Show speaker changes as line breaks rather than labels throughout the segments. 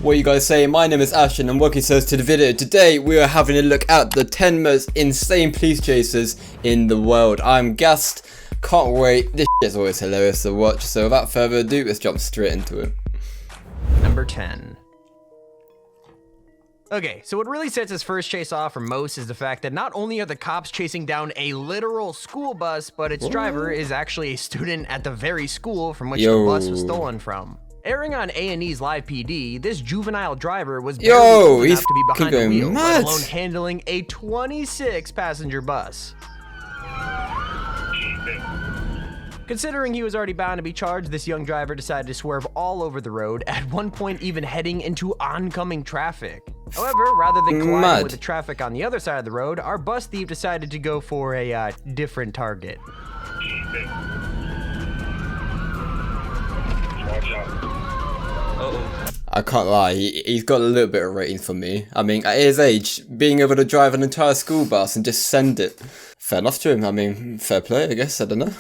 What you guys say? My name is Ashton and welcome to the video. Today we are having a look at the 10 most insane police chases in the world. I'm gassed, can't wait, this shit is always hilarious to watch, so without further ado, let's jump straight into it.
Number 10. Okay, so what really sets his first chase off for most is the fact that not only are the cops chasing down a literal school bus, but its driver is actually a student at the very school from which the bus was stolen from. Airing on A&E's Live PD, this juvenile driver was barely old enough to be behind the wheel, let alone handling a 26-passenger bus. Considering he was already bound to be charged, this young driver decided to swerve all over the road, at one point even heading into oncoming traffic. However, rather than colliding with the traffic on the other side of the road, our bus thief decided to go for a different target.
I can't lie, he's got a little bit of rating for me. I mean, at his age, being able to drive an entire school bus and just send it, fair enough to him. I mean, fair play, I guess, I don't know.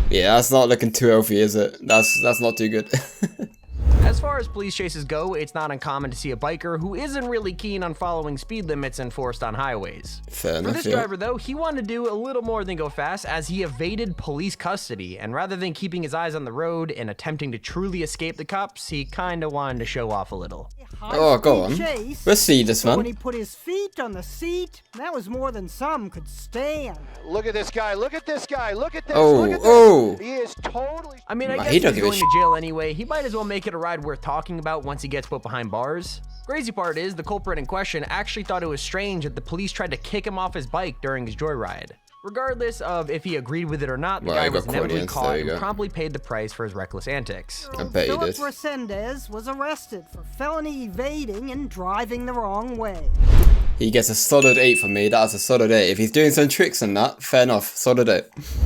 Yeah, that's not looking too healthy, is it? That's not too good.
As far as police chases go, it's not uncommon to see a biker who isn't really keen on following speed limits enforced on highways.
Fair enough,
For this driver though, he wanted to do a little more than go fast as he evaded police custody, and rather than keeping his eyes on the road and attempting to truly escape the cops, he kinda wanted to show off a little.
Oh, go on. Let's see this one.
When he put his feet on the seat, that was more than some could stand.
Look at this guy, look at this guy, look at this,
look at this. He
is totally...
I mean, I guess he's going to jail anyway. He might as well make it a ride worth talking about once he gets put behind bars. Crazy part is, the culprit in question actually thought it was strange that the police tried to kick him off his bike during his joyride. Regardless of if he agreed with it or not, the guy was inevitably caught and promptly paid the price for his reckless antics.
I bet he did.
Philip Resendez was arrested for felony evading and driving the wrong way.
He gets a solid 8 from me. That's a solid 8. If he's doing some tricks and that, fair enough. Solid 8.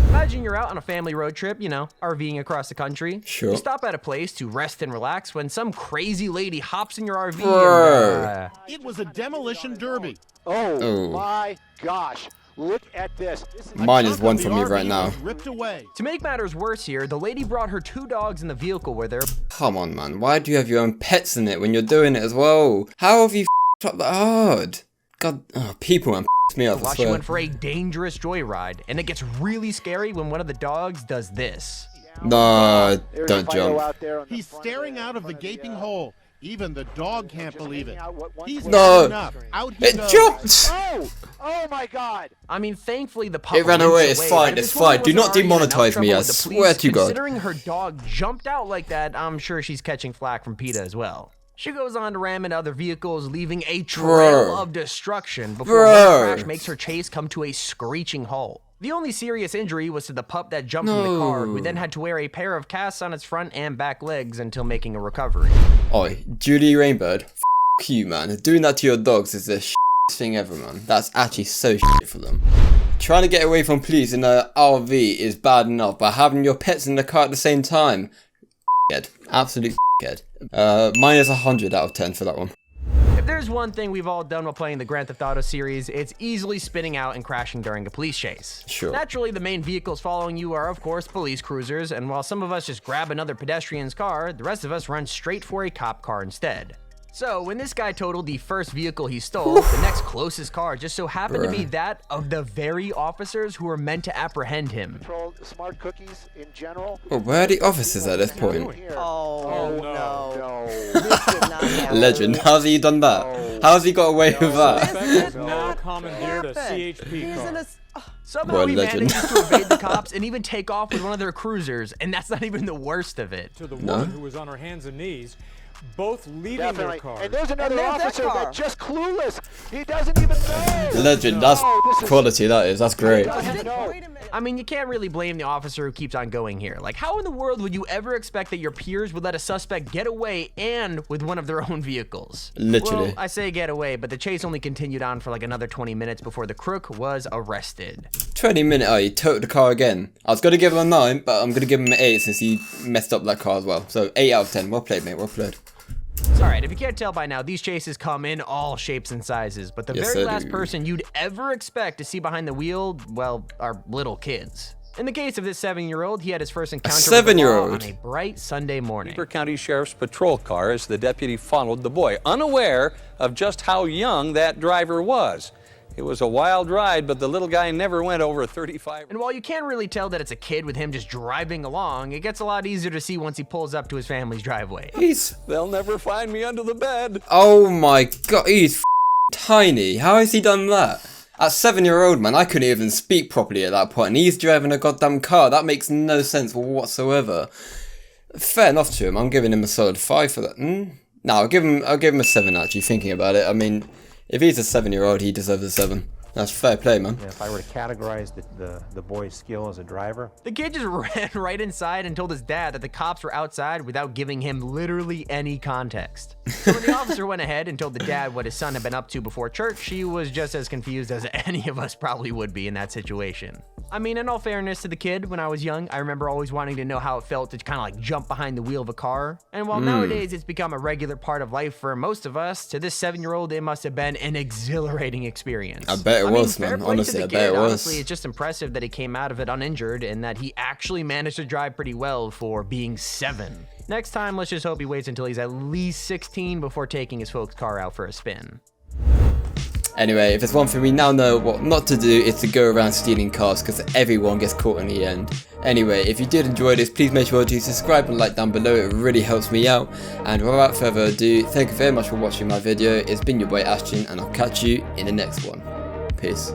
Imagine you're out on a family road trip, you know, RVing across the country.
Sure.
You stop at a place to rest and relax when some crazy lady hops in your RV and,
It was a demolition derby.
Oh my gosh. Look at this.
Mine is 1 from me right now.
Ripped away.
To make matters worse here, the lady brought her 2 dogs in the vehicle with her.
Come on, man. Why do you have your own pets in it when you're doing it as well? How have you f***ed up that hard? God, people man, me off,
While she went for a dangerous joyride, and it gets really scary when one of the dogs does this.
No, don't jump.
He's staring out of the gaping hole. Even the dog can't believe it. He's
no, it jumped!
Oh my god!
I mean, thankfully the pup
ran away. It's fine, it's fine. Do not demonetize me, I swear to God.
Considering her dog jumped out like that, I'm sure she's catching flack from PETA as well. She goes on to ram into other vehicles, leaving a trail of destruction before one crash makes her chase come to a screeching halt. The only serious injury was to the pup that jumped from the car, who then had to wear a pair of casts on its front and back legs until making a recovery.
Oi, Judy Rainbird, f*** you, man. Doing that to your dogs is the thing ever, man. That's actually so for them. Trying to get away from police in an RV is bad enough, but having your pets in the car at the same time, absolute head. Mine is 100 out of 10 for that one.
If there's one thing we've all done while playing the Grand Theft Auto series, it's easily spinning out and crashing during a police chase.
Sure.
Naturally, the main vehicles following you are, of course, police cruisers, and while some of us just grab another pedestrian's car, the rest of us run straight for a cop car instead. So, when this guy totaled the first vehicle he stole, the next closest car just so happened to be that of the very officers who were meant to apprehend him.
Smart cookies in general.
Well, where are the officers at this point?
Oh no.
Legend, how's he done that? How's he got away with that?
Now commandeered a CHP car.
Somehow he manages to evade the cops and even take off with one of their cruisers, and that's not even the worst of it.
To the woman who was on her hands and knees, both leaving their car.
And there's another officer that's just clueless. He doesn't even know.
Legend, that's quality, that is. That's great.
I mean, you can't really blame the officer who keeps on going here. Like, how in the world would you ever expect that your peers would let a suspect get away and with one of their own vehicles?
Literally.
Well, I say get away, but the chase only continued on for like another 20 minutes before the crook was arrested.
20 minutes, oh, he totaled the car again. I was going to give him a 9, but I'm going to give him an 8 since he messed up that car as well. So 8 out of 10. Well played, mate. Well played.
Alright, if you can't tell by now, these chases come in all shapes and sizes, but the very last person you'd ever expect to see behind the wheel, well, are little kids. In the case of this 7-year-old, he had his first encounter with the law
7-year-old
on a bright Sunday morning.
Weber County Sheriff's patrol car as the deputy followed the boy, unaware of just how young that driver was. It was a wild ride, but the little guy never went over 35.
And while you can't really tell that it's a kid with him just driving along, it gets a lot easier to see once he pulls up to his family's driveway.
They'll never find me under the bed.
Oh my god, he's tiny. How has he done that? At 7-year-old, man, I couldn't even speak properly at that point, and he's driving a goddamn car. That makes no sense whatsoever. Fair enough to him. I'm giving him a solid 5 for that. No, I'll give him a 7 actually, thinking about it. I mean, if he's a 7-year-old, he deserves a 7. That's fair play, man.
If I were to categorize the boy's skill as a driver,
the kid just ran right inside and told his dad that the cops were outside without giving him literally any context. So when the officer went ahead and told the dad what his son had been up to before church, he was just as confused as any of us probably would be in that situation. I mean, in all fairness to the kid, when I was young, I remember always wanting to know how it felt to kind of like jump behind the wheel of a car. And while nowadays it's become a regular part of life for most of us, to this 7-year-old, it must have been an exhilarating experience.
I bet it was,
fair
man.
play
Honestly,
to the
I bet
kid.
it was.
Honestly, it's just impressive that he came out of it uninjured and that he actually managed to drive pretty well for being 7. Next time, let's just hope he waits until he's at least 16 before taking his folks' car out for a spin.
Anyway, if there's one thing we now know what not to do, is to go around stealing cars, because everyone gets caught in the end. Anyway, if you did enjoy this, please make sure to subscribe and like down below, it really helps me out. And without further ado, thank you very much for watching my video. It's been your boy Ashton, and I'll catch you in the next one. Peace.